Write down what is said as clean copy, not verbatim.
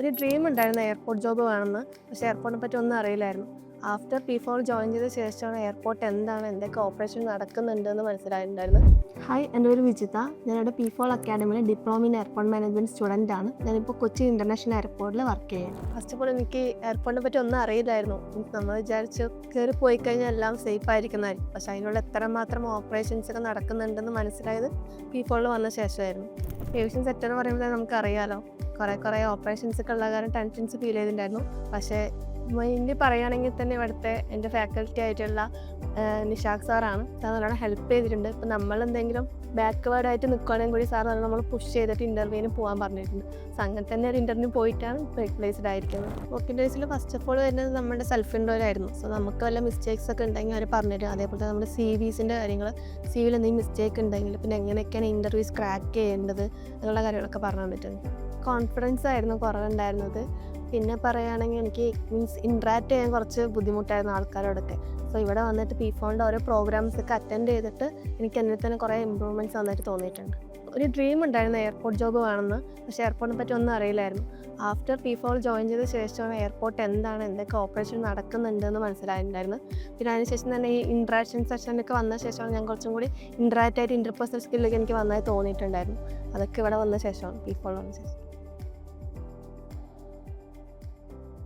ഒരു ഡ്രീം ഉണ്ടായിരുന്നു airport job വേണമെന്ന്. പക്ഷേ എയർപോർട്ടിനെ പറ്റി ഒന്നും അറിയില്ലായിരുന്നു. ആഫ്റ്റർ P4 ജോയിൻ ചെയ്ത ശേഷമാണ് എയർപോർട്ട് എന്താണ്, എന്തൊക്കെ ഓപ്പറേഷൻ നടക്കുന്നുണ്ടെന്ന് മനസ്സിലായിട്ടുണ്ടായിരുന്നത്. ഹായ്, എൻ്റെ പേര് വിജിത. ഞാനിവിടെ P4 അക്കാഡമിയിൽ diploma in airport management student ആണ്. ഞാനിപ്പോൾ കൊച്ചി ഇൻ്റർനാഷണൽ എയർപോർട്ടിൽ വർക്ക് ചെയ്യുന്നു. ഫസ്റ്റ് ഓഫ് ഓൾ എനിക്ക് എയർപോർട്ടിനെ പറ്റി ഒന്നും അറിയില്ലായിരുന്നു. നമ്മൾ വിചാരിച്ച് കയറി പോയി കഴിഞ്ഞാൽ എല്ലാം സേഫ് ആയിരിക്കുന്നതായിരിക്കും. പക്ഷേ അതിനുള്ള എത്രമാത്രം ഓപ്പറേഷൻസ് ഒക്കെ നടക്കുന്നുണ്ടെന്ന് മനസ്സിലായത് P4 വന്ന ശേഷമായിരുന്നു. ഏവിയേഷൻ സെക്ടർ എന്ന് പറയുമ്പോൾ നമുക്കറിയാലോ, കുറേ ഓപ്പറേഷൻസ് ഒക്കെ ഉള്ള കാരണം ടെൻഷൻസ് ഫീൽ ചെയ്തിട്ടുണ്ടായിരുന്നു. പക്ഷേ മെയിൻലി പറയുകയാണെങ്കിൽ തന്നെ ഇവിടുത്തെ എൻ്റെ ഫാക്കൽറ്റി ആയിട്ടുള്ള നിഷാഖ് സാറാണ്. സാർ നല്ലോണം ഹെൽപ്പ് ചെയ്തിട്ടുണ്ട്. ഇപ്പോൾ നമ്മളെന്തെങ്കിലും ബാക്ക്വേർഡായിട്ട് നിൽക്കുകയാണെങ്കിൽ കൂടി സാർ നമ്മൾ പുഷ് ചെയ്തിട്ട് ഇൻ്റർവ്യൂവിന് പോകാൻ പറഞ്ഞിട്ടുണ്ട്. സോ അങ്ങനെ തന്നെ ഒരു ഇൻ്റർവ്യൂ പോയിട്ടാണ് പ്ലേസ്ഡ് ആയിരിക്കുന്നത്. വർക്കിംഗ് ഡേയ്സിൽ ഫസ്റ്റ് ഓഫ് ഓൾ വരുന്നത് നമ്മുടെ സെൽഫ് ഇൻട്രോയിലായിരുന്നു. സോ നമുക്ക് വല്ല മിസ്റ്റേക്സ് ഒക്കെ ഉണ്ടെങ്കിൽ അവർ പറഞ്ഞുതരും. അതേപോലെ തന്നെ നമ്മുടെ CVസിൻ്റെ കാര്യങ്ങൾ, CVയിൽ എന്തെങ്കിലും മിസ്റ്റേക്ക് ഉണ്ടെങ്കിൽ പിന്നെ എങ്ങനെയൊക്കെയാണ് ഇൻ്റർവ്യൂസ് ക്രാക്ക് ചെയ്യേണ്ടത് എന്നുള്ള കാര്യങ്ങളൊക്കെ പറഞ്ഞു തന്നിട്ടുണ്ട്. കോൺഫിഡൻസ് ആയിരുന്നു കുറവുണ്ടായിരുന്നത്. പിന്നെ പറയുകയാണെങ്കിൽ എനിക്ക് ഇൻട്രാക്ട് ചെയ്യാൻ കുറച്ച് ബുദ്ധിമുട്ടായിരുന്നു ആൾക്കാരോടൊക്കെ. സോ ഇവിടെ വന്നിട്ട് P4ൻ്റെ ഓരോ പ്രോഗ്രാംസ് ഒക്കെ അറ്റൻഡ് ചെയ്തിട്ട് എനിക്ക് എന്നിൽ തന്നെ കുറേ ഇമ്പ്രൂവ്മെൻറ്റ്സ് വന്നിട്ട് തോന്നിയിട്ടുണ്ട്. ഒരു ഡ്രീം ഉണ്ടായിരുന്നു എയർപോർട്ട് ജോബ് വേണമെന്ന്. പക്ഷേ എയർപോർട്ടിനെ പറ്റി ഒന്നും അറിയില്ലായിരുന്നു. ആഫ്റ്റർ P4 ജോയിൻ ചെയ്ത ശേഷമാണ് എയർപോർട്ട് എന്താണ്, എന്തൊക്കെ ഓപ്പറേഷൻ നടക്കുന്നുണ്ടെന്ന് മനസ്സിലായിട്ടുണ്ടായിരുന്നു. പിന്നെ അതിനുശേഷം തന്നെ ഈ ഇൻട്രാക്ഷൻ സെഷനൊക്കെ വന്ന ശേഷമാണ് ഞാൻ കുറച്ചും കൂടി ഇൻട്രാക്റ്റ് ആയിട്ട് ഇൻ്റർപേഴ്സണൽ സ്കില്ലൊക്കെ എനിക്ക് വന്നതായി തോന്നിയിട്ടുണ്ടായിരുന്നു. അതൊക്കെ ഇവിടെ വന്ന ശേഷമാണ്, P4 വന്ന ശേഷം.